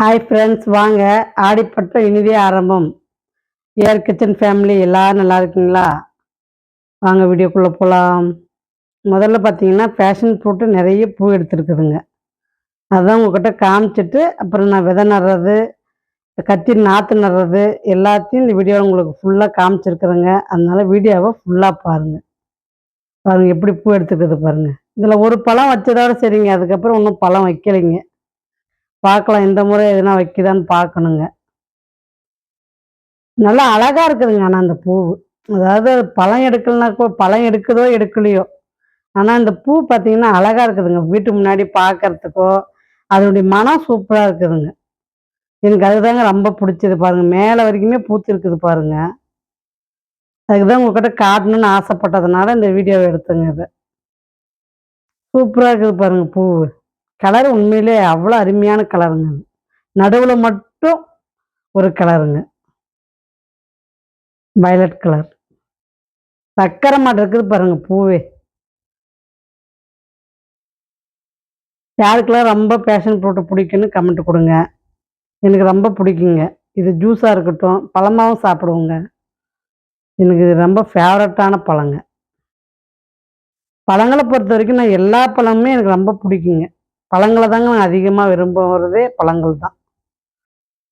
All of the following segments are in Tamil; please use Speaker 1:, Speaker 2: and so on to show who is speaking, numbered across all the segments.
Speaker 1: ஹாய் ஃப்ரெண்ட்ஸ், வாங்க ஆடிப்பட்டம் இனிதே ஆரம்பம். ஏர் கிச்சன் ஃபேமிலி எல்லாரும் நல்லா இருக்கீங்களா? வாங்க வீடியோக்குள்ளே போகலாம். முதல்ல பார்த்தீங்கன்னா பேஷன் ஃப்ரூட்டு நிறைய பூ எடுத்துருக்குதுங்க. அதான் உங்ககிட்ட காமிச்சிட்டு அப்புறம் நான் விதை நடுறது, கத்தி நாற்று நடுறது எல்லாத்தையும் இந்த வீடியோவில் உங்களுக்கு ஃபுல்லாக காமிச்சிருக்கிறேங்க. அதனால வீடியோவை ஃபுல்லாக பாருங்கள். பாருங்கள் எப்படி பூ எடுத்துக்குது பாருங்கள். இதில் ஒரு பழம் வச்சதோட சரிங்க. அதுக்கப்புறம் இன்னும் பழம் வைக்கலைங்க. பார்க்கலாம், இந்த முறை எதுனா வைக்குதான்னு பார்க்கணுங்க. நல்லா அழகா இருக்குதுங்க. ஆனா அந்த பூவு. அதாவது பழம் எடுக்கலனா பழம் எடுக்குதோ எடுக்கலையோ, ஆனா இந்த பூ பார்த்தீங்கன்னா அழகா இருக்குதுங்க. வீட்டு முன்னாடி பார்க்கறதுக்கோ, அதனுடைய மனம் சூப்பரா இருக்குதுங்க. எனக்கு அதுதாங்க ரொம்ப புடிச்சது பாருங்க. மேல வரைக்குமே பூத்திருக்குது பாருங்க. அதுக்கு தான் உங்ககிட்ட காட்டணும்னு ஆசைப்பட்டதுனால இந்த வீடியோவ எடுத்தேங்க இத. சூப்பரா இருக்குது பாருங்க பூவு. கலர் உண்மையிலே அவ்வளோ அருமையான கலருங்க அது. நடுவுல மட்டும் ஒரு கலருங்க. Violet colour. சக்கர மாட்டம் இருக்குது பாருங்க பூவே. யாருக்கெல்லாம் ரொம்ப பேஷன் ஃப்ரூட் பிடிக்குன்னு கமெண்ட் கொடுங்க. எனக்கு ரொம்ப பிடிக்குங்க. இது ஜூஸா இருக்கட்டும், பழமாவும் சாப்பிடுவோங்க. எனக்கு இது ரொம்ப ஃபேவரட்டான பழங்க. பழங்கள பொறுத்தவரைக்கும் நான் எல்லா பழமுமே எனக்கு ரொம்ப பிடிக்குங்க. பழங்கள தாங்க நான் அதிகமா விரும்புறதே பழங்கள் தான்.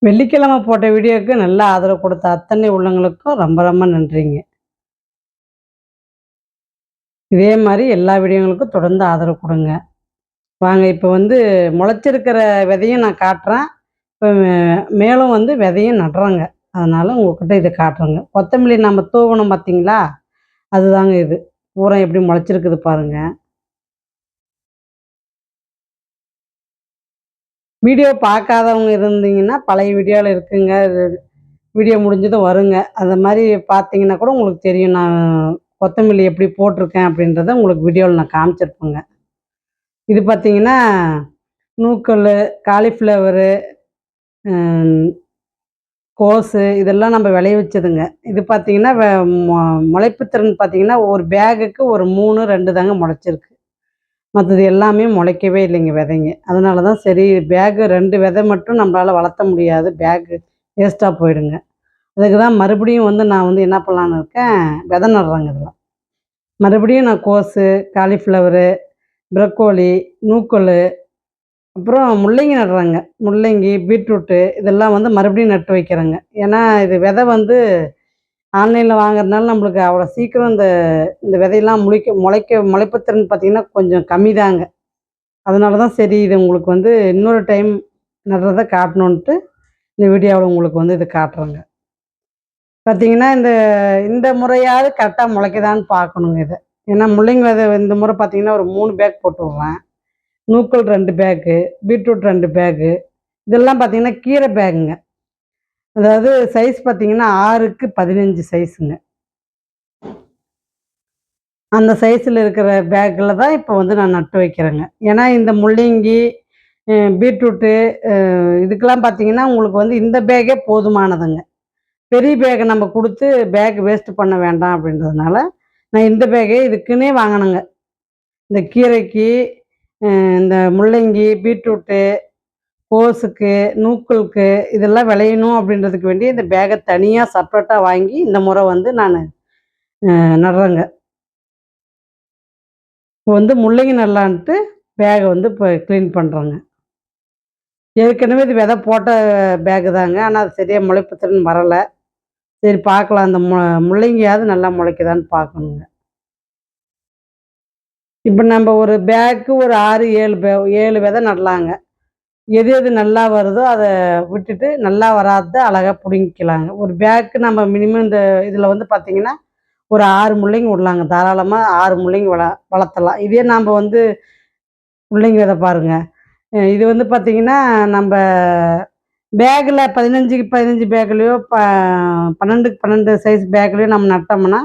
Speaker 1: வெள்ளிக்கிழமை போட்ட வீடியோவுக்கு நல்ல ஆதரவு கொடுத்த அத்தனை உள்ளங்களுக்கும் ரொம்ப ரொம்ப நன்றிங்க. இதே மாரி எல்லா வீடியோங்களுக்கும் தொடர்ந்து ஆதரவு குடுங்க. வாங்க இப்ப வந்து முளைச்சிருக்கிற விதையும் நான் காட்டுறேன். இப்ப மேலும் வந்து விதையும் நடுறேங்க. அதனால உங்ககிட்ட இத காட்டுறேங்க. கொத்தமல்லி நம்ம தூவணும் பார்த்தீங்களா? அதுதாங்க இது. பூரா எப்படி முளைச்சிருக்குது பாருங்க. வீடியோ பார்க்காதவங்க இருந்தீங்கன்னா, பழைய வீடியோல இருக்குங்க. வீடியோ முடிஞ்சதும் வருங்க. அந்த மாரி பார்த்தீங்கன்னா கூட உங்களுக்கு தெரியும். நான் கொத்தமல்லி எப்படி போட்டிருக்கேன் அப்படின்றத உங்களுக்கு வீடியோல நான் காமிச்சிருப்பேங்க. இது பார்த்தீங்கன்னா, நூக்கல்லு, காலிஃப்ளவரு, ம் கோஸு இதெல்லாம் நம்ம விளைய வச்சதுங்க. இது பார்த்தீங்கன்னா, மொ முளைப்பு திறன் பார்த்தீங்கன்னா, ஒரு பேகுக்கு ஒரு 3, 2 தாங்க முளைச்சிருக்கு. மத்தது எல்லாமே முளைக்கவே இல்லைங்க விதைங்க. அதனால தான் சரி பேகு 2 விதை மட்டும் நம்மளால வளர்த்த முடியாது. பேகு வேஸ்ட்டா போயிடுங்க. அதுக்கு தான் மறுபடியும் வந்து நான் வந்து என்ன பண்ணலான்னு இருக்கேன், விதை நடுறேங்க இதில. மறுபடியும் நான் கோஸு, காலிஃப்ளவரு, ப்ரக்கோலி, நூக்கோலு, அப்புறம் முள்ளங்கி நடுறேங்க. முள்ளங்கி, பீட்ரூட்டு இதெல்லாம் வந்து மறுபடியும் நட்டு வைக்கிறேங்க. ஏன்னா இது விதை வந்து ஆன்லைன்ல வாங்குறதுனால நம்மளுக்கு அவ்வளோ சீக்கிரம் இந்த இந்த விதையெல்லாம் முளைப்பு திறன் பார்த்தீங்கன்னா, கொஞ்சம் கம்மி தாங்க. அதனால தான் சரி இது உங்களுக்கு வந்து இன்னொரு டைம் நடுறத காட்டணுன்ட்டு இந்த வீடியோவில் உங்களுக்கு வந்து இத காட்டுறேங்க. பார்த்தீங்கன்னா, இந்த இந்த முறையாவது கரெக்ட்டா முளைக்குதான்னு பார்க்கணுங்க இத. ஏன்னா முள்ளங்கி விதை இந்த முறை பார்த்தீங்கன்னா, ஒரு 3 பேக் போட்டு விடுறேன். நூக்கல் 2 பேக்கு, பீட்ரூட் 2 பேக்கு. இதெல்லாம் பார்த்தீங்கன்னா, கீரை பேக்குங்க. அதாவது சைஸ் பார்த்தீங்கன்னா, 6க்கு 15 சைஸுங்க. அந்த சைஸ்ல இருக்கிற பேக்கில தான் இப்போ வந்து நான் நட்டு வைக்கிறேங்க. ஏன்னா இந்த முள்ளங்கி, பீட்ரூட்டு இதுக்கெல்லாம் பார்த்தீங்கன்னா, உங்களுக்கு வந்து இந்த பேக்கே போதுமானதுங்க. பெரிய பேக்க நம்ம குடுத்து பேக் வேஸ்ட் பண்ண வேண்டாம் அப்படின்றதுனால, நான் இந்த பேக்கே இதுக்குன்னே வாங்குனேங்க. இந்த கீரைக்கு, இந்த முள்ளங்கி, பீட்ரூட்டு, கோஸுக்கு, நூக்கலுக்கு இதெல்லாம் விளையணும் அப்படின்றதுக்கு வேண்டி இந்த பேக்க தனியா செப்பரேட்டா வாங்கி இந்த முறை வந்து நானு நடுறேங்க. இப்போ வந்து முள்ளங்கி நடலான்ட்டு பேக வந்து இப்போ கிளீன் பண்றேங்க. ஏற்கனவே இது விதை போட்ட பேக்கு தாங்க. ஆனா அது சரியா முளைப்பு திறன் வரல. சரி பார்க்கலாம் அந்த முள்ளங்கியாவது நல்லா முளைக்குதான்னு பார்க்கணுங்க. இப்ப நம்ப ஒரு பேக்கு ஒரு 6, 7 விதை நடலாங்க. எது எது நல்லா வருதோ அத விட்டுட்டு, நல்லா வராதத அழகா புடுங்கிக்கலாங்க. ஒரு பேக்கு நம்ம மினிமம் இந்த இதில வந்து பார்த்தீங்கன்னா, ஒரு 6 முள்ளங்கி விடலாங்க. தாராளமா 6 முள்ளங்கி வளர்த்தலாம். இதே நாம்ப வந்து முள்ளங்கி விதை பாருங்க. இது வந்து பார்த்தீங்கன்னா, நம்ப பேக்குல 15க்கு 15 பேக்லயோ 12க்கு 12 சைஸ் பேக்லயோ நம்ம நட்டோம்னா,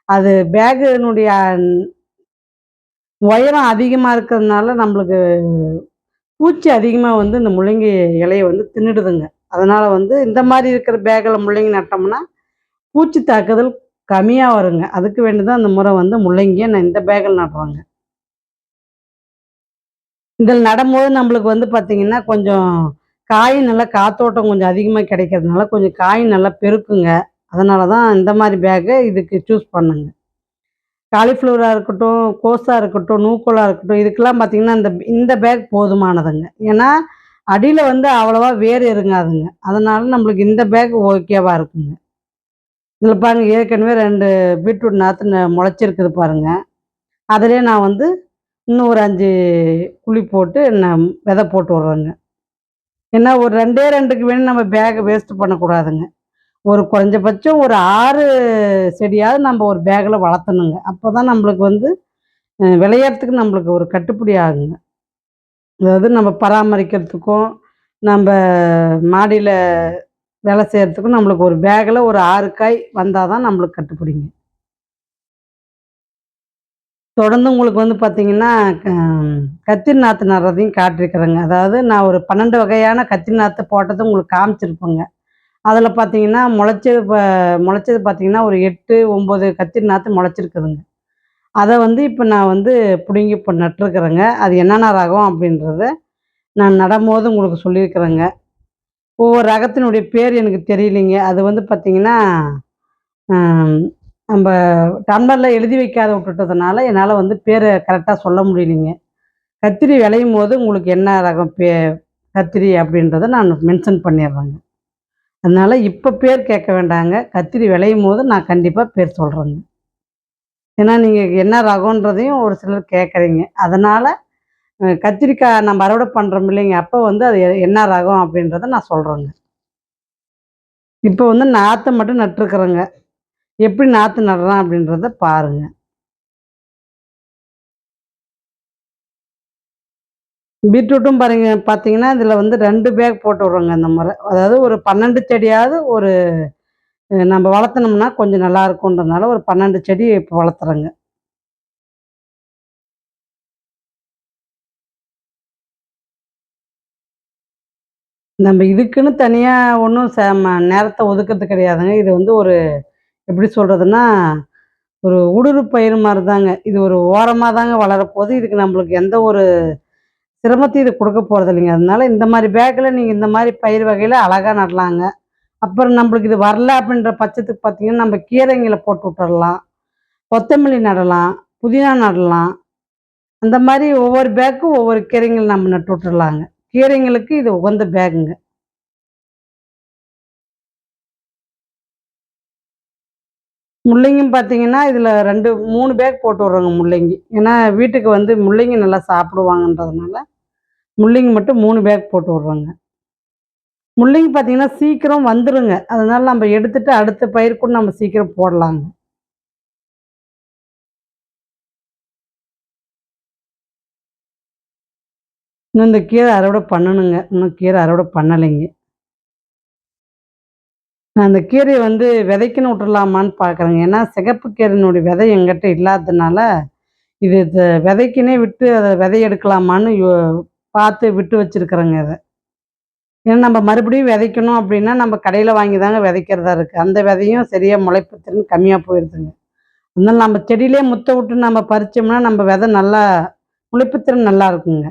Speaker 1: அது பேக்கினுடைய உயரம் அதிகமா இருக்கிறதுனால நம்மளுக்கு பூச்சி அதிகமா வந்து இந்த முள்ளங்கி இலைய வந்து தின்னுடுதுங்க. அதனால வந்து இந்த மாரி இருக்கிற பேக்குல முள்ளங்கி நட்டோம்னா, பூச்சி தாக்குதல் கம்மியா வருங்க. அதுக்கு வேண்டி தான் இந்த முறை வந்து முள்ளங்கிய நான் இந்த பேக்குல நடுறேங்க. இதில நடும்போது நம்மளுக்கு வந்து பார்த்தீங்கன்னா, கொஞ்சம் காய் நல்லா காத்தோட்டம் கொஞ்சம் அதிகமாக கிடைக்கிறதுனால கொஞ்சம் காய் நல்லா பெருக்குங்க. அதனால தான் இந்த மாதிரி பேக்கை இதுக்கு சூஸ் பண்ணேங்க. காலிஃப்ளவரா இருக்கட்டும், கோஸா இருக்கட்டும், நூக்கோலா இருக்கட்டும், இதுக்கெல்லாம் பார்த்தீங்கன்னா, இந்த இந்த பேக் போதுமானதுங்க. ஏன்னா, அடியில வந்து அவ்வளவா வேர் இறங்காதுங்க. அதனால நம்மளுக்கு இந்த பேக் ஓகேவா இருக்குங்க. இதில பாருங்க ஏற்கனவே 2 பீட்ரூட் நாத்து முளைச்சிருக்குது பாருங்க. அதிலயே நான் வந்து இன்னும் ஒரு 5 குழி போட்டு நான் விதை போட்டு விட்றேங்க. ஏன்னா ஒரு 2டே 2க்கு வேண்டி நம்ம பேக்க வேஸ்ட் பண்ணக்கூடாதுங்க. ஒரு குறைஞ்சபட்சம் ஒரு 6 செடியாவது நம்ம ஒரு பேக்ல வளர்த்தணுங்க. அப்பதான் நம்மளுக்கு வந்து விளையறதுக்கு நம்மளுக்கு ஒரு கட்டுப்படி ஆகுங்க. அதாவது நம்ம பராமரிக்கிறதுக்கும், நம்ப மாடியில வேலை செய்றதுக்கும் நம்மளுக்கு ஒரு பேக்ல ஒரு 6 காய் வந்தா தான் நம்மளுக்கு கட்டுப்படிங்க. தொடர்ந்து உங்களுக்கு வந்து பார்த்தீங்கன்னா, க கத்திரி நாத்து நடுறதையும் காட்டியிருக்கிறேங்க. அதாவது நான் ஒரு 12 வகையான கத்திரி நாத்து போட்டது உங்களுக்கு காமிச்சிருப்பேங்க. அதில பார்த்தீங்கன்னா, முளைச்சது பார்த்தீங்கன்னா, ஒரு 8, 9 கத்திரி நாத்து முளைச்சிருக்குதுங்க. அத வந்து இப்ப நான் வந்து புடுங்கி இப்ப நட்டுருக்கிறேங்க. அது என்னென்ன ரகம் அப்படின்றத நான் நடும்போது உங்களுக்கு சொல்லியிருக்கிறேங்க. ஒவ்வொரு ரகத்தினுடைய பேர் எனக்கு தெரியலைங்க. அது வந்து பார்த்தீங்கன்னா, அம் நம்ப டம்ளர்ல எழுதி வைக்காத விட்டுட்டதுனால, என்னால வந்து பேர கரெக்ட்டா சொல்ல முடியலைங்க. கத்திரி விளையும்போது உங்களுக்கு என்ன ரகம் கத்திரி அப்படின்றத நான் மென்ஷன் பண்ணிடுறேங்க. அதனால இப்ப பேர் கேட்க வேண்டாங்க. கத்திரி விளையும்போது நான் கண்டிப்பா பேர் சொல்றேங்க. ஏன்னா, நீங்க என்ன ரகம்ன்றதையும் ஒரு சிலர் கேட்குறீங்க. அதனால கத்திரிக்காய் நம்ம அறுவடை பண்றோம் இல்லைங்க, அப்ப வந்து அது என்ன ரகம் அப்படின்றத நான் சொல்றேங்க. இப்ப வந்து நாத்த மட்டும் நட்டுருக்குறேங்க. எப்படி நாத்து நடலாம் அப்படின்றத பாருங்க. பீட்ரூட்டும் பாருங்க பார்த்தீங்கன்னா, இதில வந்து 2 பேக் போட்டு விட்றோங்க இந்த முறை. அதாவது ஒரு 12 செடியாவது ஒரு நம்ம வளர்த்துனோம்னா கொஞ்சம் நல்லா இருக்குன்றதுனால ஒரு 12 செடி இப்ப வளர்த்துறேங்க. நம்ம இதுக்குன்னு தனியா ஒண்ணும் நேரத்த ஒதுக்குறது கிடையாதுங்க. இது வந்து ஒரு எப்படி சொல்றதுன்னா, ஒரு ஊடுருவி பயிர் மாரி தாங்க. இது ஒரு ஓரமா தாங்க வளரப்போது. இதுக்கு நம்மளுக்கு எந்த ஒரு சிரமத்தையும் இது குடுக்க போறதில்லைங்க. அதனால இந்த மாரி பேக்ல நீங்க இந்த மாரி பயிர் வகையில அழகா நடலாங்க. அப்புறம் நம்மளுக்கு இது வரல அப்படின்ற பட்சத்துக்கு பார்த்தீங்கன்னா, நம்ம கீரைங்கள போட்டு விட்டுறலாம். கொத்தமல்லி நடலாம், புதினா நடலாம். அந்த மாரி ஒவ்வொரு பேக்கும் ஒவ்வொரு கீரைகள் நம்ம நட்டு விட்டுறலாங்க. கீரைங்களுக்கு இது உகந்த பேக்குங்க. முள்ளங்கியும் பார்த்தீங்கன்னா, இதில 2, 3 பேக் போட்டு விட்றோங்க முள்ளங்கி. ஏன்னா, வீட்டுக்கு வந்து முள்ளங்கி நல்லா சாப்பிடுவாங்கன்றதுனால, முள்ளங்கி மட்டும் 3 பேக் போட்டு விட்றோங்க. முள்ளங்கி பார்த்தீங்கன்னா, சீக்கிரம் வந்துருங்க. அதனால நம்ம எடுத்துட்டு அடுத்த பயிர் கூட நம்ம சீக்கிரம் போடலாங்க. இன்னும் இந்த கீரை அறுவடை பண்ணணுங்க. இன்னும் கீரை அறுவடை பண்ணலைங்க. நான் அந்த கீரைய வந்து விதைக்குன்னு விட்டுறலாமான்னு பார்க்குறேங்க. ஏன்னா, சிகப்பு கீரையினுடைய விதை என்கிட்ட இல்லாததுனால, இது விதைக்குன்னே விட்டு அத விதை எடுக்கலாமான்னு பார்த்து விட்டு வச்சிருக்கிறேங்க இத. ஏன்னா நம்ம மறுபடியும் விதைக்கணும் அப்படின்னா, நம்ம கடையில வாங்கி தாங்க விதைக்கிறதா இருக்கு. அந்த விதையும் சரியா முளைப்பு திறன் கம்மியா போயிருதுங்க. அதனால நம்ம செடியிலேயே முத்த விட்டு நம்ம பறிச்சோம்னா, நம்ம விதை நல்லா முளைப்பு திறன் நல்லா இருக்குங்க.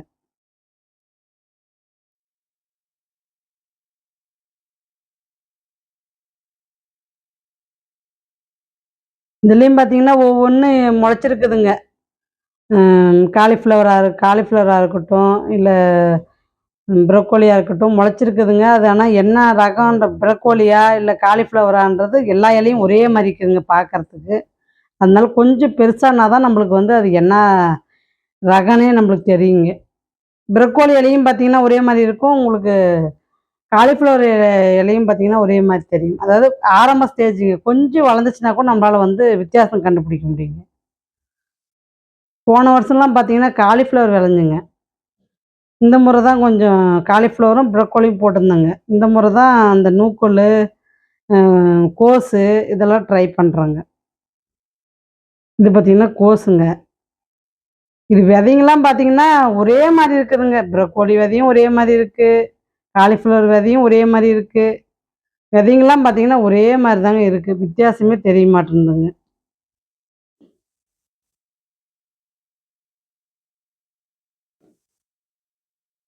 Speaker 1: இதுலயும் பார்த்தீங்கன்னா, ஒவ்வொன்னு முளைச்சிருக்குதுங்க. காலிஃப்ளவரா இருக்கட்டும், இல்ல ப்ரோக்கோலியா இருக்கட்டும் முளைச்சிருக்குதுங்க. அது ஆனா என்ன ரகம்ன்ற ப்ரோக்கோலியா, இல்ல காலிஃப்ளவரான்றது எல்லா இலையும் ஒரே மாரி இருக்குதுங்க பார்க்கறதுக்கு. அதனால கொஞ்சம் பெருசானா தான் நம்மளுக்கு வந்து அது என்ன ரகம்னே நம்மளுக்கு தெரியுங்க. ப்ரோக்கோலி இலையும் பார்த்தீங்கன்னா, ஒரே மாரி இருக்கும். உங்களுக்கு காலிஃப்ளவர் இலையும் பார்த்தீங்கன்னா, ஒரே மாரி தெரியும். அதாவது ஆரம்ப ஸ்டேஜுங்க. கொஞ்சம் வளர்ந்துச்சுனா கூட நம்மளால வந்து வித்தியாசம் கண்டுபிடிக்க முடியுங்க. போன வருஷம்லாம் பார்த்தீங்கன்னா, காலிஃப்ளவர் விளைஞ்சங்க. இந்த முறை தான் கொஞ்சம் காலிஃப்ளவரும், ப்ரோக்கோலியும் போட்டிருந்தேங்க. இந்த முறை தான் அந்த நூக்கோலு, அ கோஸு இதெல்லாம் ட்ரை பண்றேங்க. இது பார்த்தீங்கன்னா கோஸுங்க. இது விதைங்கலாம் பார்த்தீங்கன்னா, ஒரே மாரி இருக்குதுங்க. ப்ரோக்கோலி விதையும் ஒரே மாரி இருக்கு. காலிஃப்ளவர் விதையும் ஒரே மாரி இருக்கு. விதைங்கலாம் பார்த்தீங்கன்னா, ஒரே மாரி தாங்க இருக்கு. வித்தியாசமே தெரிய மாட்டேன்துங்க.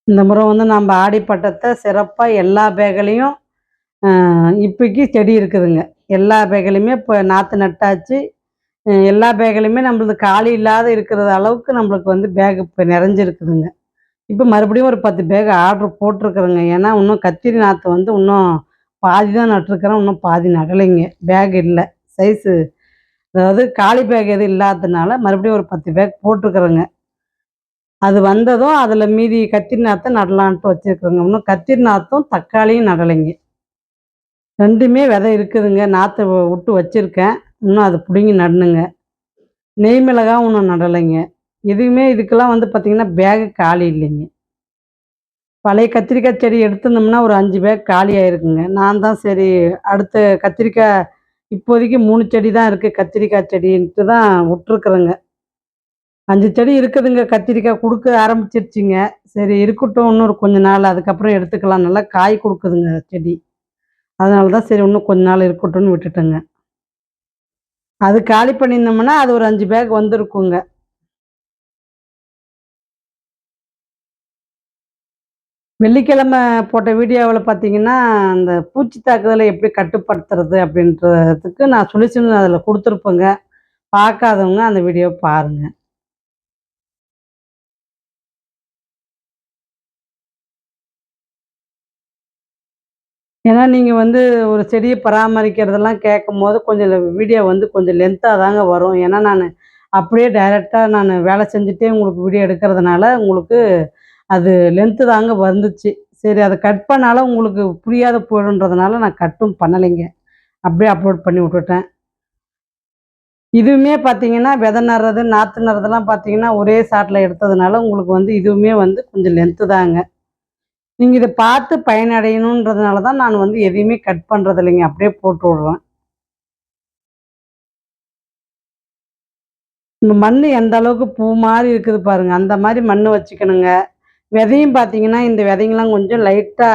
Speaker 1: இந்த முறை வந்து நம்ம ஆடிப்பட்டத்தை சிறப்பாக எல்லா பேகலையும் இப்போக்கி செடி இருக்குதுங்க. எல்லா பேகலையுமே இப்போ நாற்று நட்டாச்சு. எல்லா பேகலையுமே நம்மளது காலி இல்லாத இருக்கிற அளவுக்கு நம்மளுக்கு வந்து பேக் இப்போ நிறைஞ்சிருக்குதுங்க. இப்போ மறுபடியும் ஒரு 10 பேக் ஆர்டர் போட்டிருக்கிறேங்க. ஏன்னா இன்னும் கத்திரி நாற்று வந்து இன்னும் பாதி தான் நட்டுருக்கிறேன். இன்னும் பாதி நடலைங்க. பேக் இல்ல. சைஸு அதாவது காலி பேக் எதுவும் இல்லாததுனால மறுபடியும் ஒரு 10 பேக் போட்டிருக்கிறேங்க. அது வந்ததும் அதில மீதி கத்திரி நாத்த நடலான்ட்டு வச்சிருக்கிறேங்க. இன்னும் கத்திரி நாத்தும், தக்காளியும் நடலைங்க. 2மே விதை இருக்குதுங்க. நாத்து விட்டு வச்சிருக்கேன். இன்னும் அத புடுங்கி நடணுங்க. நெய் மிளகாய் இன்னும் நடலைங்க. எதுவுமே இதுக்கெல்லாம் வந்து பார்த்தீங்கன்னா, பேக் காலி இல்லைங்க. பழைய கத்திரிக்காய் செடி எடுத்திருந்தோம்னா, ஒரு 5 பேக் காலி ஆயிருக்குங்க. நான் தான் சரி அடுத்த கத்திரிக்காய் இப்போதைக்கு 3 செடி தான் இருக்கு. கத்திரிக்காய் செடின்ட்டு தான் விட்டுருக்குறேங்க. 5 செடி இருக்குதுங்க. கத்திரிக்காய் குடுக்க ஆரம்பிச்சிருச்சுங்க. சரி இருக்கட்டும் இன்னொரு கொஞ்ச நாள். அதுக்கப்புறம் எடுத்துக்கலாம். நல்லா காய் குடுக்குதுங்க செடி. அதனால தான் சரி இன்னும் கொஞ்ச நாள் இருக்கட்டும்னு விட்டுட்டேங்க. அது காலி பண்ணியிருந்தோம்னா, அது ஒரு 5 பேக் வந்திருக்குங்க. வெள்ளிக்கிழமை போட்ட வீடியோவுல பார்த்தீங்கன்னா, அந்த பூச்சி தாக்குதல எப்படி கட்டுப்படுத்துறது அப்படின்றதுக்கு நான் சொல்யூஷன் அதில குடுத்துருப்பேங்க. பார்க்காதவங்க அந்த வீடியோ பாருங்க. ஏன்னா, நீங்க வந்து ஒரு செடிய பராமரிக்கிறதெல்லாம் கேட்கும்போது, கொஞ்சம் வீடியோ வந்து கொஞ்சம் லென்த்தா தாங்க வரும். ஏன்னா, நானு அப்படியே டைரக்ட்டா நானு வேலை செஞ்சுட்டே உங்களுக்கு வீடியோ எடுக்கிறதுனால, உங்களுக்கு அது லென்த்து தாங்க வந்துச்சு. சரி அத கட் பண்ணாலும் உங்களுக்கு புரியாத போயிடுன்றதுனால நான் கட்டும் பண்ணலைங்க. அப்படியே அப்லோட் பண்ணி விட்டுட்டேன். இதுவுமே பார்த்தீங்கன்னா, விதை நடுறது, நாத்து நடுறதெல்லாம் பார்த்தீங்கன்னா, ஒரே ஷாட்ல எடுத்ததுனால, உங்களுக்கு வந்து இதுவுமே வந்து கொஞ்சம் லென்த்து தாங்க. நீங்க இத பார்த்து பயனடையணுன்றதுனால தான் நான் வந்து எதையுமே கட் பண்றது இல்லைங்க. அப்படியே போட்டு விடுறேன். இந்த மண்ணு எந்த அளவுக்கு பூ மாரி இருக்குது பாருங்க. அந்த மாரி மண்ணு வச்சுக்கணுங்க. விதையும் பார்த்தீங்கன்னா, இந்த விதைங்கலாம் கொஞ்சம் லைட்டா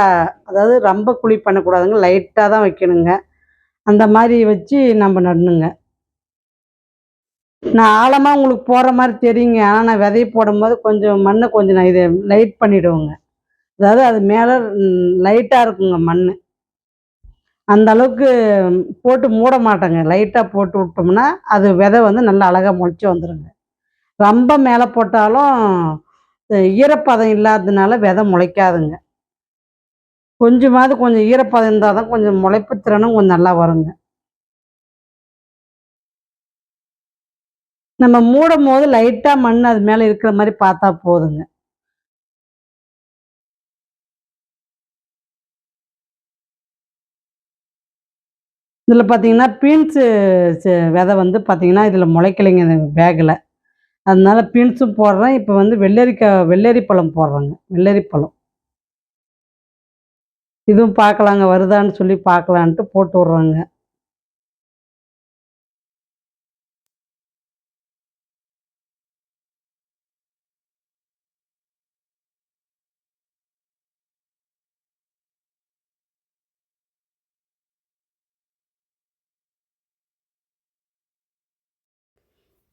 Speaker 1: அதாவது ரொம்ப குழி பண்ணக்கூடாதுங்க. லைட்டா தான் வைக்கணுங்க. அந்த மாரி வச்சு நம்ம நடணுங்க. நான் ஆழமா உங்களுக்கு போடுற மாரி தெரியுங்க. ஆனா நான் விதைய போடும்போது கொஞ்சம் மண்ண கொஞ்சம் நான் இது லைட் பண்ணிடுவேங்க. அதாவது அது மேல லைட்டா இருக்குங்க மண்ணு. அந்த அளவுக்கு போட்டு மூட மாட்டேங்க. லைட்டா போட்டு விட்டோம்னா, அது விதை வந்து நல்லா அழகா மொளச்சு வந்துருங்க. ரொம்ப மேல போட்டாலும் ஈரப்பதம் இல்லாததுனால விதை முளைக்காதுங்க. கொஞ்சமாவது கொஞ்சம் ஈரப்பதம் இருந்தா தான் கொஞ்சம் முளைப்பு திறனும் கொஞ்சம் நல்லா வருங்க. நம்ம மூடும்போது லைட்டா மண் அது மேல இருக்கிற மாரி பார்த்தா போதுங்க. இதில பார்த்தீங்கன்னா, பீன்ஸு விதை வந்து பார்த்தீங்கன்னா, இதில முளைக்கலைங்க இந்த பேக்குல. அதனால பீன்ஸும் போடுறேன். இப்ப வந்து வெள்ளரி பழம் போடுறேங்க. வெள்ளரி பழம். இதுவும் பார்க்கலாங்க வருதான்னு சொல்லி பார்க்கலான்ட்டு போட்டு விடுறேங்க.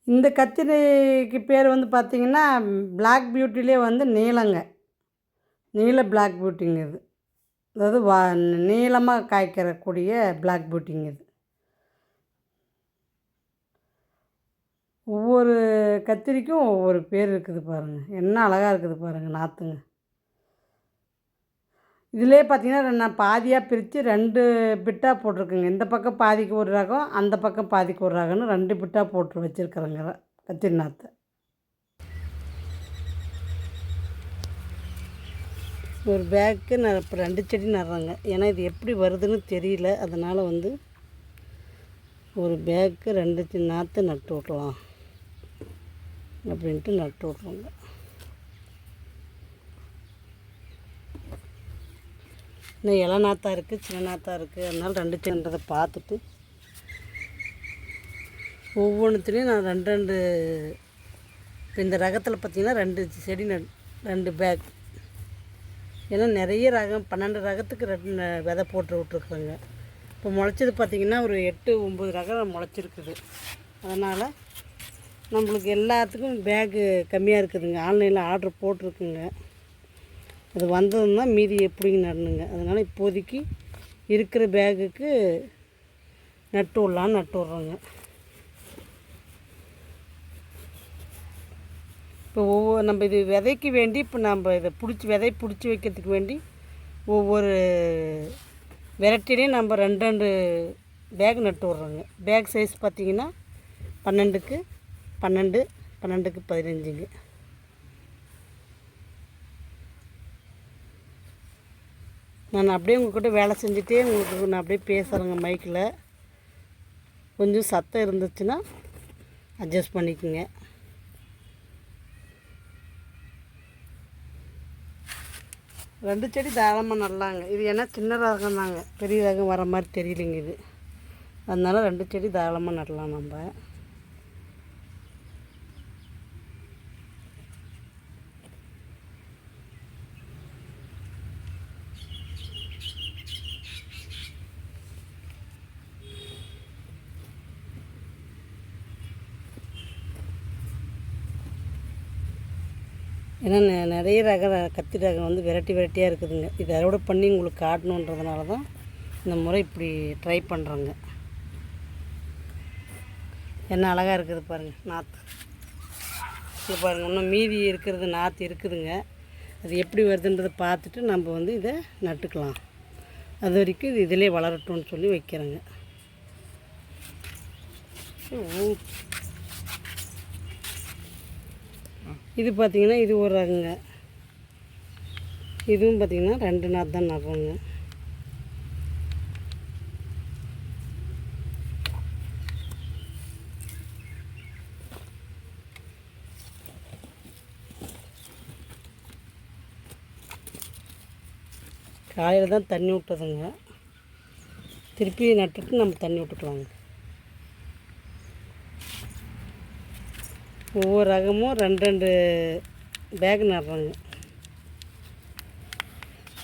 Speaker 1: இந்த கத்திரிக்கு பேர் வந்து பார்த்தீங்கன்னா, பிளாக் பியூட்டிலே வந்து நீலங்க. நீல பிளாக் பியூட்டிங்க இது. அதாவது நீளமா காய்க்கிறக்கூடிய பிளாக் பியூட்டிங்க இது. ஒவ்வொரு கத்திரிக்கும் ஒவ்வொரு பேர் இருக்குது பாருங்க. என்ன அழகா இருக்குது பாருங்க நாத்துங்க. இதிலயே பார்த்தீங்கன்னா, நான் பாதியா பிரிச்சு 2 பிட்டா போட்டிருக்கேங்க. இந்த பக்கம் பாதிக்கு ஒரு ரகம், அந்த பக்கம் பாதிக்கு ஒரு ரகம்னு 2 பிட்டா போட்டு வச்சிருக்கிறேங்க கத்திரி நாத்த. ஒரு பேக்கு நான் இப்போ 2 செடி நடுறேங்க. ஏன்னா இது எப்படி வருதுன்னு தெரியல. அதனால் வந்து ஒரு பேக்கு 2 நாற்று நட்டு விட்றலாம் அப்படின்ட்டு நட்டு விட்றோங்க. இன்னும் இலை நாற்றா இருக்குது, சின்ன நாற்றா இருக்குது. அதனால் 2 செடின்றதை பார்த்துட்டு ஒவ்வொன்றுத்துலேயும் நான் 2 இப்போ இந்த ரகத்தில் பார்த்திங்கன்னா 2 செடி 2 பேக். ஏன்னா நிறைய ரகம் 12 ரகத்துக்கு 2 விதை போட்டு விட்ருக்குறேங்க. இப்போ முளைச்சது பார்த்திங்கன்னா ஒரு 8, 9 ரகம் முளைச்சிருக்குது. அதனால் நம்மளுக்கு எல்லாத்துக்கும் பேக்கு கம்மியாக இருக்குதுங்க. ஆன்லைனில் ஆர்டர் போட்டிருக்குங்க. அது வந்ததுன்னா மீதி எப்படிங்க நடணுங்க. அதனால் இப்போதைக்கு இருக்கிற பேகுக்கு நட்டு விட்லான்னு நட்டு விட்றோங்க. இப்போ நம்ம இது விதைக்கு வேண்டி இப்போ நம்ம இதை பிடிச்சி வைக்கிறதுக்கு வேண்டி ஒவ்வொரு வெரைட்டிலையும் நம்ம 2 பேக் நட்டு விட்றோங்க. பேக் சைஸ் பார்த்திங்கன்னா 12க்கு 12, 12க்கு 15ங்க. நான் அப்படியே உங்கள்கிட்ட வேலை செஞ்சுட்டே உங்களுக்கு நான் அப்படியே பேசுகிறேங்க. மைக்கில் கொஞ்சம் சத்தம் இருந்துச்சுன்னா அட்ஜஸ்ட் பண்ணிக்கோங்க. ரெண்டு செடி தாராளமாக நல்லாங்க. இது ஏன்னா சின்ன ரகம் தாங்க, பெரிய ரகம் வர மாதிரி தெரியலைங்க இது. அதனால் 2 செடி தாராளமாக நடலாம் நம்ம. ஏன்னா நிறைய கத்தி ரகம் வந்து வெரைட்டியாக இருக்குதுங்க. இது அறுவடை பண்ணி உங்களுக்கு காட்டணுன்றதுனால தான் இந்த முறை இப்படி ட்ரை பண்ணுறோங்க. என்ன அழகாக இருக்குது பாருங்கள் நாற்று. இது பாருங்கள், இன்னும் மீதி இருக்கிறது நாற்று இருக்குதுங்க. அது எப்படி வருதுன்றதை பார்த்துட்டு நம்ம வந்து இதை நட்டுக்கலாம். அது வரைக்கும் இது இதிலே வளரட்டும்னு சொல்லி வைக்கிறேங்க. இது பார்த்திங்கன்னா இது ஒரு ரகங்க. இதுவும் பார்த்திங்கன்னா 2 நாற்று தான் நடுறோங்க. காலையில் தான் தண்ணி விட்டதுங்க. திருப்பி நட்டுட்டு நம்ம தண்ணி விட்டுக்கலாங்க. ஒவ்வொரு ரகமும் 2 பேக் நடுறோங்க.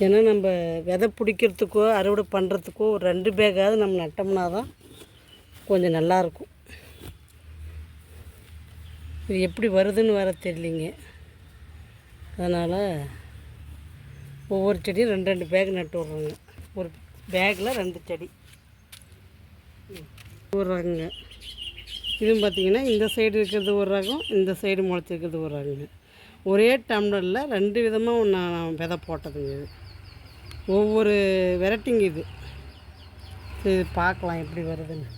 Speaker 1: ஏன்னா நம்ம விதை பிடிக்கிறதுக்கோ அறுவடை பண்ணுறதுக்கோ ஒரு 2 பேக்காவது நம்ம நட்டோம்னா தான் கொஞ்சம் நல்லாயிருக்கும். இது எப்படி வருதுன்னு வேறு தெரியலிங்க. அதனால் ஒவ்வொரு செடியும் 2 பேக் நட்டு விட்றோங்க. ஒரு பேக்கில் 2 செடி ஒரு ரகங்க. இதுவும் பார்த்திங்கன்னா இந்த சைடு இருக்கிறது ஒரு ரகம், இந்த சைடு முளைச்சிருக்கிறது ஒரு ரகங்க. ஒரே டம்ளரில் 2 விதமாக நான் விதை போட்டதுங்க. இது ஒவ்வொரு வெரைட்டிங்க. இது பார்க்கலாம் எப்படி வருதுன்னு.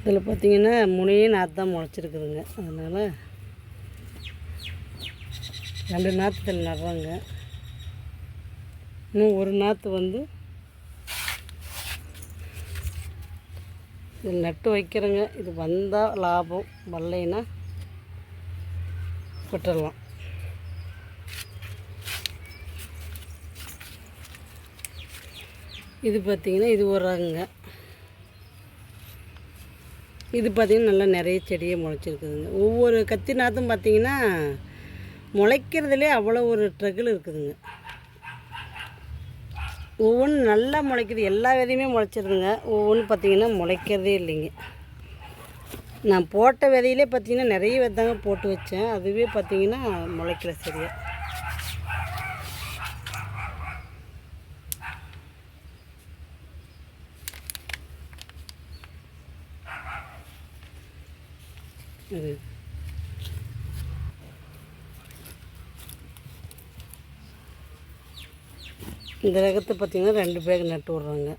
Speaker 1: இதில் பார்த்திங்கன்னா 3 நாற்று தான் முளைச்சிருக்குதுங்க. அதனால் 2 நாற்று இதில் நடுறாங்க. இன்னும் ஒரு நாற்று வந்து இதில் நட்டு வைக்கிறேங்க. இது வந்தால் லாபம், வரலைன்னா விட்டுடலாம். இது பார்த்திங்கன்னா இது ஒரு ரகங்க. இது பார்த்திங்கன்னா நல்லா நிறைய செடியே முளைச்சிருக்குதுங்க. ஒவ்வொரு கத்தி நாற்றும் பார்த்திங்கன்னா முளைக்கிறதுலே அவ்வளோ ஒரு ட்ரகிள் இருக்குதுங்க. ஒவ்வொன்றும் நல்லா முளைக்குது. எல்லா விதையுமே முளைச்சிருதுங்க. ஒவ்வொன்றும் பார்த்திங்கன்னா முளைக்கிறதே இல்லைங்க. நான் போட்ட விதையிலே பார்த்திங்கன்னா நிறைய விதைங்க போட்டு வச்சேன். அதுவே பார்த்திங்கன்னா முளைக்கல சரியா. இந்த ரகத்தை பார்த்திங்கன்னா 2 பேக் நட்டு விட்றாங்க.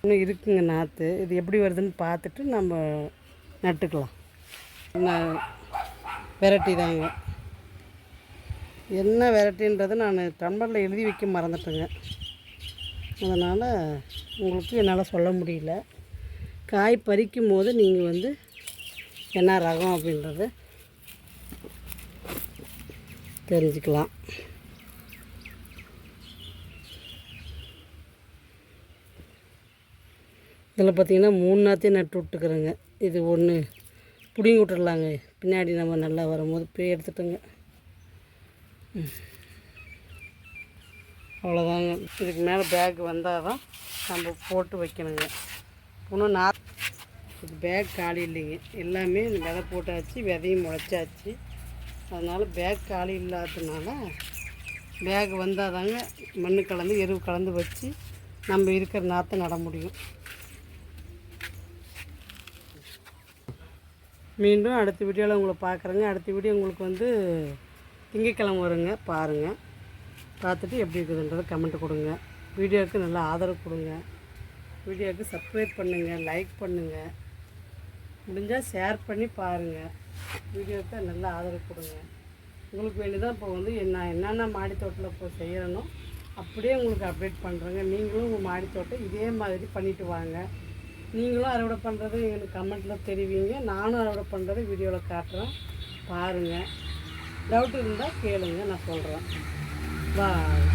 Speaker 1: இன்னும் இருக்குங்க நாற்று. இது எப்படி வருதுன்னு பார்த்துட்டு நம்ம நட்டுக்கலாம். வெரைட்டி தாங்க. என்ன வெரைட்டின்றதை நான் டம்ளரில் எழுதி வைக்க மறந்துட்டேங்க. அதனால் உங்களுக்கு என்னால் சொல்ல முடியல. காய் பறிக்கும் போது நீங்கள் வந்து என்ன ரகம் அப்படின்றத தெரிஞ்சுக்கலாம். இதில் பார்த்திங்கன்னா 3 நாற்றையும் நட்டு விட்டுக்கிறேங்க. இது ஒன்று பிடிங்கி விட்டுடலாங்க, பின்னாடி நம்ம நல்லா வரும்போது போய் எடுத்துட்டோங்க. அவ்வளோதாங்க. இதுக்கு மேலே பேக் வந்தால் தான் நம்ம போட்டு வைக்கணுங்க. இன்னும் இது பேக் காலி இல்லைங்க, எல்லாமே விதை போட்டாச்சு, விதையும் முளைச்சாச்சு. அதனால் பேக் காலி இல்லாததுனால பேக் வந்தால் தாங்க மண் கலந்து எருவு கலந்து வச்சு நம்ம இருக்கிற நாற்றை நட முடியும். மீண்டும் அடுத்த வீடியோவில் உங்களை பார்க்குறேங்க. அடுத்த வீடியோ உங்களுக்கு திங்கட்கிழமை வருங்க. பாருங்கள், பார்த்துட்டு எப்படி இருக்குதுன்றதை கமெண்ட் கொடுங்க. வீடியோவுக்கு நல்லா ஆதரவு கொடுங்க. வீடியோவுக்கு சப்ஸ்கிரைப் பண்ணுங்கள், லைக் பண்ணுங்கள், முடிஞ்சால் ஷேர் பண்ணி பாருங்கள். வீடியோவுக்கு நல்லா ஆதரவு கொடுங்க. உங்களுக்கு வேண்டியதான் இப்போ நான் என்னென்ன மாடி தோட்டத்தில் இப்போ செய்கிறேனோ அப்படியே உங்களுக்கு அப்டேட் பண்ணுறேங்க. நீங்களும் உங்கள் மாடி தோட்டம் இதே மாதிரி பண்ணிவிட்டு வாங்க. நீங்களும் அறுவடை பண்ணுறது எனக்கு கமெண்ட்டில் தெரிவிங்க. நானும் அறுவடை பண்ணுறது வீடியோவில் காட்டுறேன், பாருங்கள். டவுட் இருந்தால் கேளுங்க, நான் சொல்கிறேன். பாய்.